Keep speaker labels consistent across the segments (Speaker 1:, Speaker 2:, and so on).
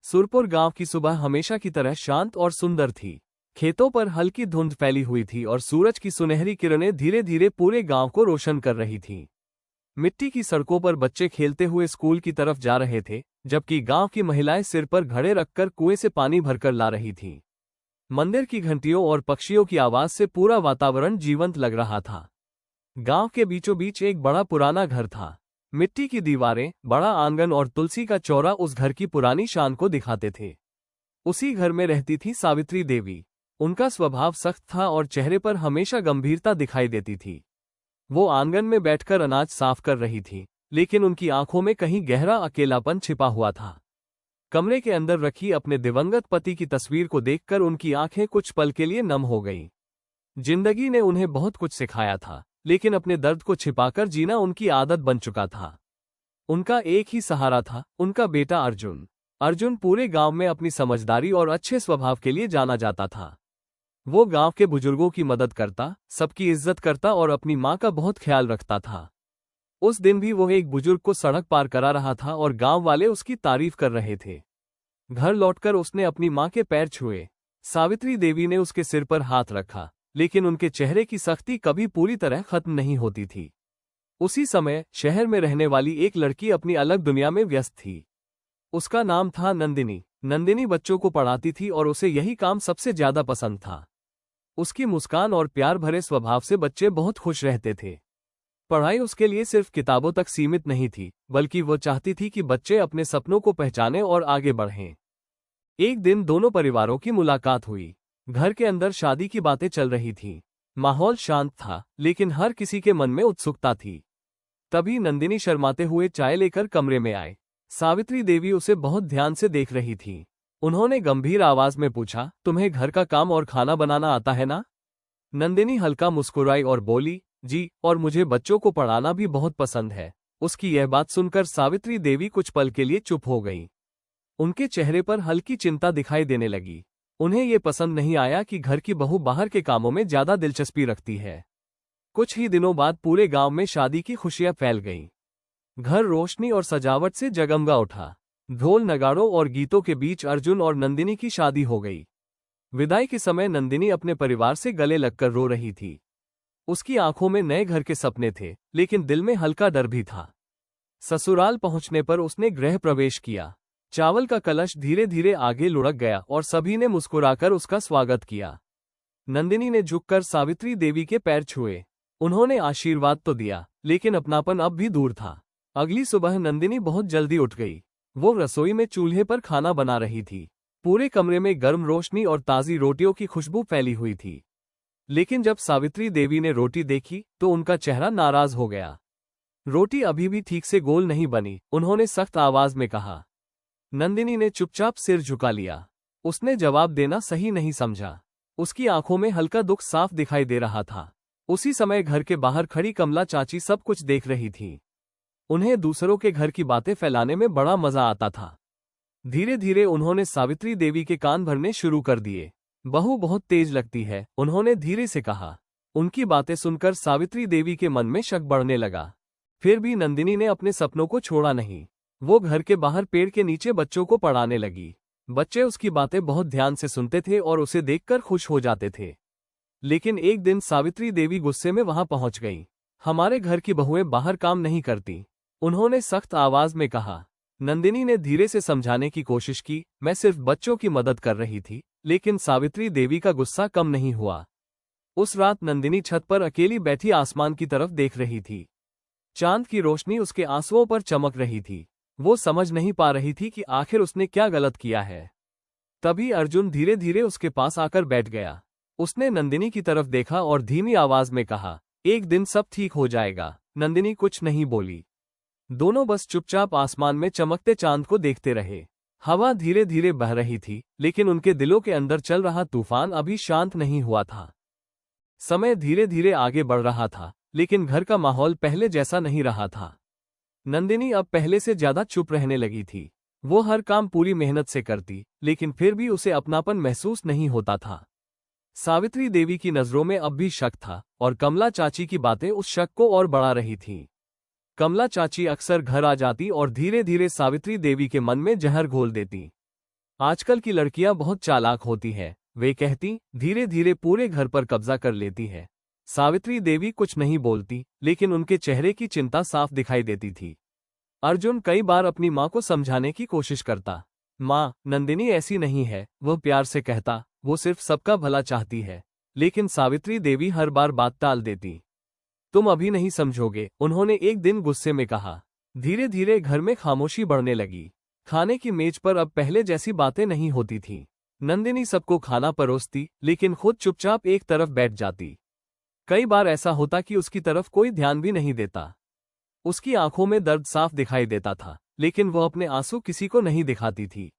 Speaker 1: सुरपुर गांव की सुबह हमेशा की तरह शांत और सुंदर थी। खेतों पर हल्की धुंध फैली हुई थी और सूरज की सुनहरी किरणें धीरे धीरे पूरे गांव को रोशन कर रही थीं। मिट्टी की सड़कों पर बच्चे खेलते हुए स्कूल की तरफ जा रहे थे, जबकि गांव की महिलाएं सिर पर घड़े रखकर कुएं से पानी भरकर ला रही थीं। मंदिर की घंटियों और पक्षियों की आवाज से पूरा वातावरण जीवंत लग रहा था। गांव के बीचों बीच एक बड़ा पुराना घर था। मिट्टी की दीवारें, बड़ा आंगन और तुलसी का चौरा उस घर की पुरानी शान को दिखाते थे। उसी घर में रहती थी सावित्री देवी। उनका स्वभाव सख्त था और चेहरे पर हमेशा गंभीरता दिखाई देती थी। वो आंगन में बैठकर अनाज साफ कर रही थी, लेकिन उनकी आंखों में कहीं गहरा अकेलापन छिपा हुआ था। कमरे के अंदर रखी अपने दिवंगत पति की तस्वीर को देखकर उनकी आंखें कुछ पल के लिए नम हो गईं। जिंदगी ने उन्हें बहुत कुछ सिखाया था, लेकिन अपने दर्द को छिपाकर जीना उनकी आदत बन चुका था। उनका एक ही सहारा था, उनका बेटा अर्जुन। अर्जुन पूरे गांव में अपनी समझदारी और अच्छे स्वभाव के लिए जाना जाता था। वो गांव के बुजुर्गों की मदद करता, सबकी इज्जत करता और अपनी मां का बहुत ख्याल रखता था। उस दिन भी वो एक बुजुर्ग को सड़क पार करा रहा था और गांव वाले उसकी तारीफ कर रहे थे। घर लौटकर उसने अपनी मां के पैर छुए। सावित्री देवी ने उसके सिर पर हाथ रखा, लेकिन उनके चेहरे की सख्ती कभी पूरी तरह खत्म नहीं होती थी। उसी समय शहर में रहने वाली एक लड़की अपनी अलग दुनिया में व्यस्त थी। उसका नाम था नंदिनी। नंदिनी बच्चों को पढ़ाती थी और उसे यही काम सबसे ज्यादा पसंद था। उसकी मुस्कान और प्यार भरे स्वभाव से बच्चे बहुत खुश रहते थे। पढ़ाई उसके लिए सिर्फ किताबों तक सीमित नहीं थी, बल्कि वो चाहती थी कि बच्चे अपने सपनों को पहचानें और आगे बढ़ें। एक दिन दोनों परिवारों की मुलाकात हुई। घर के अंदर शादी की बातें चल रही थीं। माहौल शांत था, लेकिन हर किसी के मन में उत्सुकता थी। तभी नंदिनी शर्माते हुए चाय लेकर कमरे में आए। सावित्री देवी उसे बहुत ध्यान से देख रही थी। उन्होंने गंभीर आवाज में पूछा, तुम्हें घर का काम और खाना बनाना आता है ना? नंदिनी हल्का मुस्कुराई और बोली, जी, और मुझे बच्चों को पढ़ाना भी बहुत पसंद है। उसकी यह बात सुनकर सावित्री देवी कुछ पल के लिए चुप हो गईं। उनके चेहरे पर हल्की चिंता दिखाई देने लगी। उन्हें ये पसंद नहीं आया कि घर की बहू बाहर के कामों में ज्यादा दिलचस्पी रखती है। कुछ ही दिनों बाद पूरे गांव में शादी की खुशियां फैल गईं। घर रोशनी और सजावट से जगमगा उठा। ढोल नगाड़ों और गीतों के बीच अर्जुन और नंदिनी की शादी हो गई। विदाई के समय नंदिनी अपने परिवार से गले लगकर रो रही थी। उसकी आंखों में नए घर के सपने थे, लेकिन दिल में हल्का डर भी था। ससुराल पहुंचने पर उसने गृह प्रवेश किया। चावल का कलश धीरे धीरे आगे लुढ़क गया और सभी ने मुस्कुराकर उसका स्वागत किया। नंदिनी ने झुककर सावित्री देवी के पैर छुए। उन्होंने आशीर्वाद तो दिया, लेकिन अपनापन अब भी दूर था। अगली सुबह नंदिनी बहुत जल्दी उठ गई। वो रसोई में चूल्हे पर खाना बना रही थी। पूरे कमरे में गर्म रोशनी और ताज़ी रोटियों की खुशबू फैली हुई थी। लेकिन जब सावित्री देवी ने रोटी देखी तो उनका चेहरा नाराज हो गया। रोटी अभी भी ठीक से गोल नहीं बनी, उन्होंने सख्त आवाज में कहा। नंदिनी ने चुपचाप सिर झुका लिया। उसने जवाब देना सही नहीं समझा। उसकी आंखों में हल्का दुख साफ दिखाई दे रहा था। उसी समय घर के बाहर खड़ी कमला चाची सब कुछ देख रही थी। उन्हें दूसरों के घर की बातें फैलाने में बड़ा मजा आता था। धीरे धीरे उन्होंने सावित्री देवी के कान भरने शुरू कर दिए। बहू बहुत तेज लगती है, उन्होंने धीरे से कहा। उनकी बातें सुनकर सावित्री देवी के मन में शक बढ़ने लगा। फिर भी नंदिनी ने अपने सपनों को छोड़ा नहीं। वो घर के बाहर पेड़ के नीचे बच्चों को पढ़ाने लगी। बच्चे उसकी बातें बहुत ध्यान से सुनते थे और उसे देखकर खुश हो जाते थे। लेकिन एक दिन सावित्री देवी गुस्से में वहां पहुंच गई। हमारे घर की बहुएं बाहर काम नहीं करती, उन्होंने सख्त आवाज में कहा। नंदिनी ने धीरे से समझाने की कोशिश की, मैं सिर्फ बच्चों की मदद कर रही थी, लेकिन सावित्री देवी का गुस्सा कम नहीं हुआ। उस रात नंदिनी छत पर अकेली बैठी आसमान की तरफ देख रही थी। चांद की रोशनी उसके आंसुओं पर चमक रही थी। वो समझ नहीं पा रही थी कि आखिर उसने क्या गलत किया है। तभी अर्जुन धीरे धीरे उसके पास आकर बैठ गया। उसने नंदिनी की तरफ देखा और धीमी आवाज में कहा, एक दिन सब ठीक हो जाएगा। नंदिनी कुछ नहीं बोली। दोनों बस चुपचाप आसमान में चमकते चांद को देखते रहे। हवा धीरे धीरे बह रही थी, लेकिन उनके दिलों के अंदर चल रहा तूफान अभी शांत नहीं हुआ था। समय धीरे धीरे आगे बढ़ रहा था, लेकिन घर का माहौल पहले जैसा नहीं रहा था। नंदिनी अब पहले से ज्यादा चुप रहने लगी थी। वो हर काम पूरी मेहनत से करती, लेकिन फिर भी उसे अपनापन महसूस नहीं होता था। सावित्री देवी की नजरों में अब भी शक था, और कमला चाची की बातें उस शक को और बढ़ा रही थीं। कमला चाची अक्सर घर आ जाती और धीरे धीरे सावित्री देवी के मन में जहर घोल देती। आजकल की लड़कियां बहुत चालाक होती हैं, वे कहती, धीरे धीरे पूरे घर पर कब्जा कर लेती है। सावित्री देवी कुछ नहीं बोलती, लेकिन उनके चेहरे की चिंता साफ दिखाई देती थी। अर्जुन कई बार अपनी माँ को समझाने की कोशिश करता। माँ, नंदिनी ऐसी नहीं है, वह प्यार से कहता, वो सिर्फ सबका भला चाहती है। लेकिन सावित्री देवी हर बार बात टाल देती। तुम अभी नहीं समझोगे, उन्होंने एक दिन गुस्से में कहा। धीरे धीरे घर में खामोशी बढ़ने लगी। खाने की मेज पर अब पहले जैसी बातें नहीं होती थीं। नंदिनी सबको खाना परोसती, लेकिन खुद चुपचाप एक तरफ बैठ जाती। कई बार ऐसा होता कि उसकी तरफ कोई ध्यान भी नहीं देता। उसकी आंखों में दर्द साफ दिखाई देता था, लेकिन वह अपने आंसू किसी को नहीं दिखाती थी।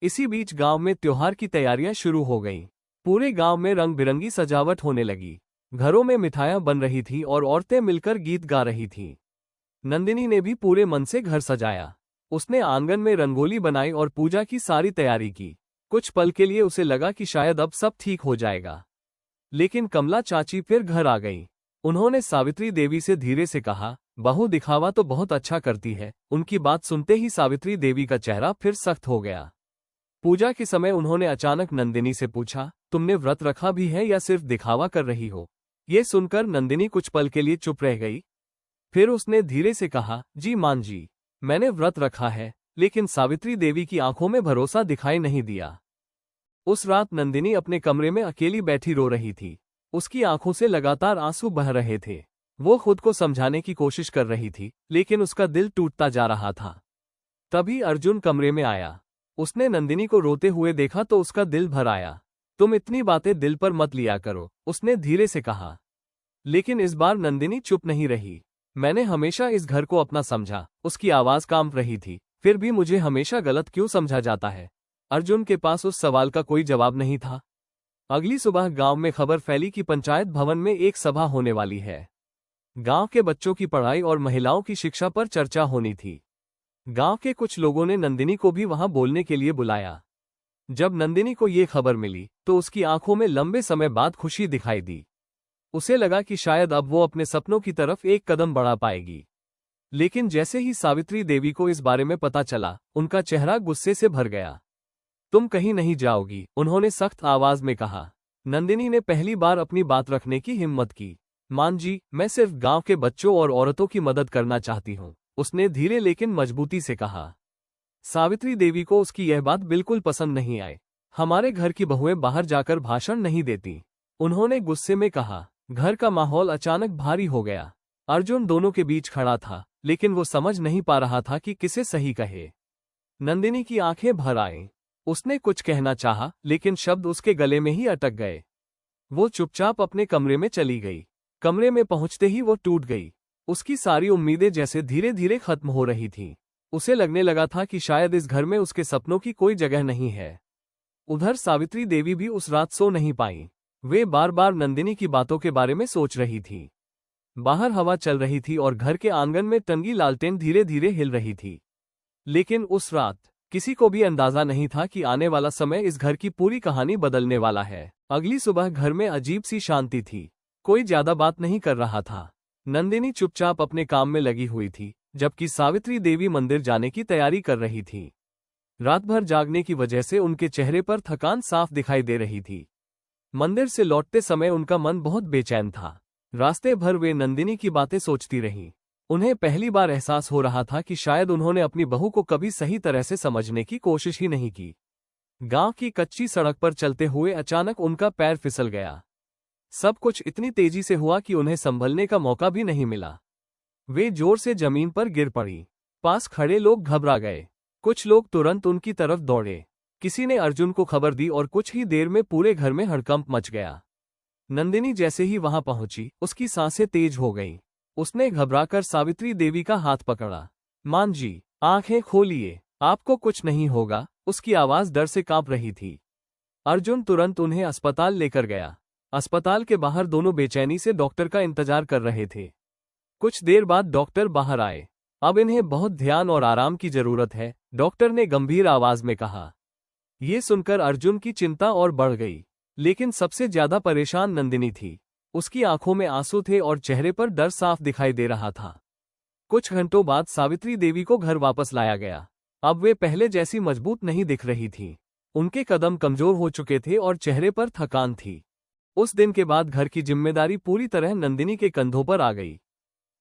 Speaker 1: इसी बीच गांव में त्योहार की तैयारियां शुरू हो गईं। पूरे गांव में रंग बिरंगी सजावट होने लगी। घरों में मिठाइयां बन रही थी और औरतें मिलकर गीत गा रही थीं। नंदिनी ने भी पूरे मन से घर सजाया। उसने आंगन में रंगोली बनाई और पूजा की सारी तैयारी की। कुछ पल के लिए उसे लगा कि शायद अब सब ठीक हो जाएगा। लेकिन कमला चाची फिर घर आ गई। उन्होंने सावित्री देवी से धीरे से कहा, बहू दिखावा तो बहुत अच्छा करती है। उनकी बात सुनते ही सावित्री देवी का चेहरा फिर सख्त हो गया। पूजा के समय उन्होंने अचानक नंदिनी से पूछा, तुमने व्रत रखा भी है या सिर्फ दिखावा कर रही हो? ये सुनकर नंदिनी कुछ पल के लिए चुप रह गई। फिर उसने धीरे से कहा, जी मान जी, मैंने व्रत रखा है। लेकिन सावित्री देवी की आंखों में भरोसा दिखाई नहीं दिया। उस रात नंदिनी अपने कमरे में अकेली बैठी रो रही थी। उसकी आंखों से लगातार आंसू बह रहे थे। वो खुद को समझाने की कोशिश कर रही थी, लेकिन उसका दिल टूटता जा रहा था। तभी अर्जुन कमरे में आया। उसने नंदिनी को रोते हुए देखा तो उसका दिल भर आया। तुम इतनी बातें दिल पर मत लिया करो, उसने धीरे से कहा। लेकिन इस बार नंदिनी चुप नहीं रही। मैंने हमेशा इस घर को अपना समझा, उसकी आवाज कांप रही थी। फिर भी मुझे हमेशा गलत क्यों समझा जाता है? अर्जुन के पास उस सवाल का कोई जवाब नहीं था। अगली सुबह गांव में खबर फैली कि पंचायत भवन में एक सभा होने वाली है। गांव के बच्चों की पढ़ाई और महिलाओं की शिक्षा पर चर्चा होनी थी। गांव के कुछ लोगों ने नंदिनी को भी वहां बोलने के लिए बुलाया। जब नंदिनी को ये खबर मिली तो उसकी आंखों में लंबे समय बाद खुशी दिखाई दी। उसे लगा कि शायद अब वो अपने सपनों की तरफ एक कदम बढ़ा पाएगी। लेकिन जैसे ही सावित्री देवी को इस बारे में पता चला, उनका चेहरा गुस्से से भर गया। तुम कहीं नहीं जाओगी, उन्होंने सख्त आवाज में कहा। नंदिनी ने पहली बार अपनी बात रखने की हिम्मत की। मान जी, मैं सिर्फ गांव के बच्चों और औरतों की मदद करना चाहती हूँ, उसने धीरे लेकिन मजबूती से कहा। सावित्री देवी को उसकी यह बात बिल्कुल पसंद नहीं आई। हमारे घर की बहुएं बाहर जाकर भाषण नहीं देती, उन्होंने गुस्से में कहा। घर का माहौल अचानक भारी हो गया। अर्जुन दोनों के बीच खड़ा था, लेकिन वो समझ नहीं पा रहा था कि किसे सही कहे। नंदिनी की आंखें भर आईं। उसने कुछ कहना चाहा, लेकिन शब्द उसके गले में ही अटक गए। वो चुपचाप अपने कमरे में चली गई। कमरे में पहुंचते ही वो टूट गई। उसकी सारी उम्मीदें जैसे धीरे धीरे खत्म हो रही थीं। उसे लगने लगा था कि शायद इस घर में उसके सपनों की कोई जगह नहीं है। उधर सावित्री देवी भी उस रात सो नहीं पाई। वे बार बार नंदिनी की बातों के बारे में सोच रही थी। बाहर हवा चल रही थी और घर के आंगन में टंगी लालटेन धीरे धीरे हिल रही थी। लेकिन उस रात किसी को भी अंदाजा नहीं था कि आने वाला समय इस घर की पूरी कहानी बदलने वाला है। अगली सुबह घर में अजीब सी शांति थी। कोई ज्यादा बात नहीं कर रहा था। नंदिनी चुपचाप अपने काम में लगी हुई थी, जबकि सावित्री देवी मंदिर जाने की तैयारी कर रही थी। रात भर जागने की वजह से उनके चेहरे पर थकान साफ दिखाई दे रही थी। मंदिर से लौटते समय उनका मन बहुत बेचैन था। रास्ते भर वे नंदिनी की बातें सोचती रहीं। उन्हें पहली बार एहसास हो रहा था कि शायद उन्होंने अपनी बहू को कभी सही तरह से समझने की कोशिश ही नहीं की। गांव की कच्ची सड़क पर चलते हुए अचानक उनका पैर फिसल गया। सब कुछ इतनी तेजी से हुआ कि उन्हें संभलने का मौका भी नहीं मिला। वे जोर से जमीन पर गिर पड़ी। पास खड़े लोग घबरा गए। कुछ लोग तुरंत उनकी तरफ दौड़े। किसी ने अर्जुन को खबर दी और कुछ ही देर में पूरे घर में हड़कंप मच गया। नंदिनी जैसे ही वहां पहुंची, उसकी सांसें तेज हो गईं। उसने घबराकर सावित्री देवी का हाथ पकड़ा। मान जी, आंखें खोलिए, आपको कुछ नहीं होगा, उसकी आवाज डर से कांप रही थी। अर्जुन तुरंत उन्हें अस्पताल लेकर गया। अस्पताल के बाहर दोनों बेचैनी से डॉक्टर का इंतजार कर रहे थे। कुछ देर बाद डॉक्टर बाहर आए। अब इन्हें बहुत ध्यान और आराम की जरूरत है, डॉक्टर ने गंभीर आवाज में कहा। ये सुनकर अर्जुन की चिंता और बढ़ गई। लेकिन सबसे ज्यादा परेशान नंदिनी थी। उसकी आंखों में आंसू थे और चेहरे पर डर साफ दिखाई दे रहा था। कुछ घंटों बाद सावित्री देवी को घर वापस लाया गया। अब वे पहले जैसी मजबूत नहीं दिख रही थीं। उनके कदम कमजोर हो चुके थे और चेहरे पर थकान थी। उस दिन के बाद घर की जिम्मेदारी पूरी तरह नंदिनी के कंधों पर आ गई।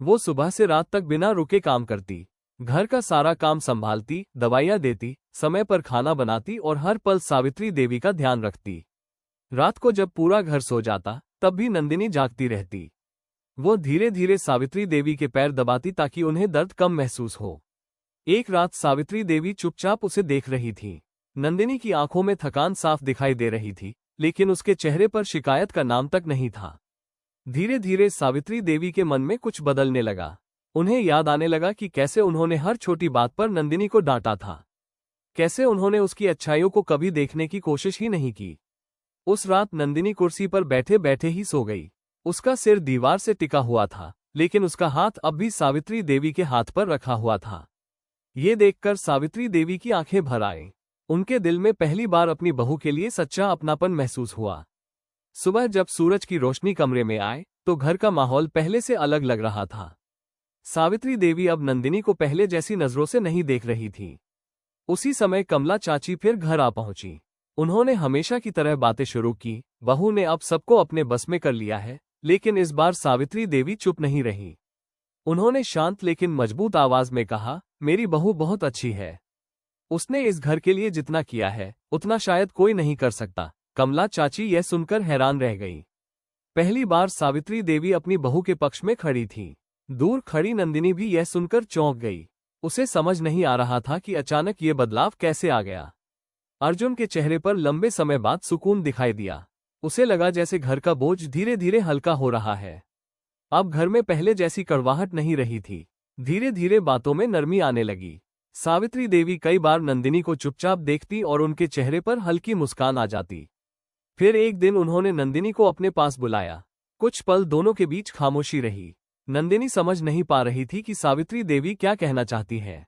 Speaker 1: वो सुबह से रात तक बिना रुके काम करती, घर का सारा काम संभालती, दवाइयाँ देती, समय पर खाना बनाती और हर पल सावित्री देवी का ध्यान रखती। रात को जब पूरा घर सो जाता, तब भी नंदिनी जागती रहती। वो धीरे धीरे सावित्री देवी के पैर दबाती ताकि उन्हें दर्द कम महसूस हो। एक रात सावित्री देवी चुपचाप उसे देख रही थी। नंदिनी की आंखों में थकान साफ दिखाई दे रही थी, लेकिन उसके चेहरे पर शिकायत का नाम तक नहीं था। धीरे धीरे सावित्री देवी के मन में कुछ बदलने लगा। उन्हें याद आने लगा कि कैसे उन्होंने हर छोटी बात पर नंदिनी को डांटा था, कैसे उन्होंने उसकी अच्छाइयों को कभी देखने की कोशिश ही नहीं की। उस रात नंदिनी कुर्सी पर बैठे बैठे ही सो गई। उसका सिर दीवार से टिका हुआ था, लेकिन उसका हाथ अब भी सावित्री देवी के हाथ पर रखा हुआ था। ये देखकर सावित्री देवी की आंखें भर आईं। उनके दिल में पहली बार अपनी बहू के लिए सच्चा अपनापन महसूस हुआ। सुबह जब सूरज की रोशनी कमरे में आए, तो घर का माहौल पहले से अलग लग रहा था। सावित्री देवी अब नंदिनी को पहले जैसी नजरों से नहीं देख रही थी। उसी समय कमला चाची फिर घर आ पहुंची। उन्होंने हमेशा की तरह बातें शुरू की। बहू ने अब सबको अपने बस में कर लिया है, लेकिन इस बार सावित्री देवी चुप नहीं रही। उन्होंने शांत लेकिन मजबूत आवाज में कहा, मेरी बहू बहुत अच्छी है। उसने इस घर के लिए जितना किया है, उतना शायद कोई नहीं कर सकता। कमला चाची यह सुनकर हैरान रह गई। पहली बार सावित्री देवी अपनी बहू के पक्ष में खड़ी थी। दूर खड़ी नंदिनी भी यह सुनकर चौंक गई। उसे समझ नहीं आ रहा था कि अचानक ये बदलाव कैसे आ गया। अर्जुन के चेहरे पर लंबे समय बाद सुकून दिखाई दिया। उसे लगा जैसे घर का बोझ धीरे धीरे हल्का हो रहा है। अब घर में पहले जैसी कड़वाहट नहीं रही थी। धीरे धीरे बातों में नरमी आने लगी। सावित्री देवी कई बार नंदिनी को चुपचाप देखती और उनके चेहरे पर हल्की मुस्कान आ जाती। फिर एक दिन उन्होंने नंदिनी को अपने पास बुलाया। कुछ पल दोनों के बीच खामोशी रही। नंदिनी समझ नहीं पा रही थी कि सावित्री देवी क्या कहना चाहती है।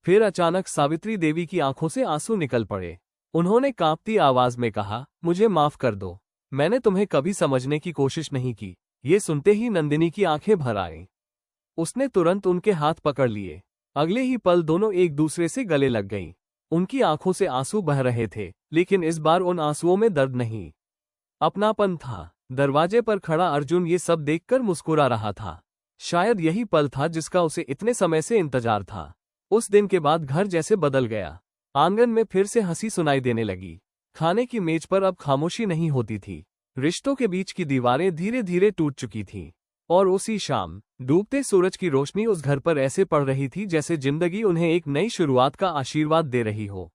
Speaker 1: फिर अचानक सावित्री देवी की आंखों से आंसू निकल पड़े। उन्होंने कांपती आवाज में कहा, मुझे माफ कर दो, मैंने तुम्हें कभी समझने की कोशिश नहीं की। ये सुनते ही नंदिनी की आंखें भर आईं। उसने तुरंत उनके हाथ पकड़ लिए। अगले ही पल दोनों एक दूसरे से गले लग गईं। उनकी आंखों से आंसू बह रहे थे, लेकिन इस बार उन आंसुओं में दर्द नहीं, अपनापन था। दरवाजे पर खड़ा अर्जुन ये सब देखकर मुस्कुरा रहा था। शायद यही पल था जिसका उसे इतने समय से इंतजार था। उस दिन के बाद घर जैसे बदल गया। आंगन में फिर से हंसी सुनाई देने लगी। खाने की मेज पर अब खामोशी नहीं होती थी। रिश्तों के बीच की दीवारें धीरे धीरे टूट चुकी थीं। और उसी शाम डूबते सूरज की रोशनी उस घर पर ऐसे पड़ रही थी जैसे जिंदगी उन्हें एक नई शुरुआत का आशीर्वाद दे रही हो।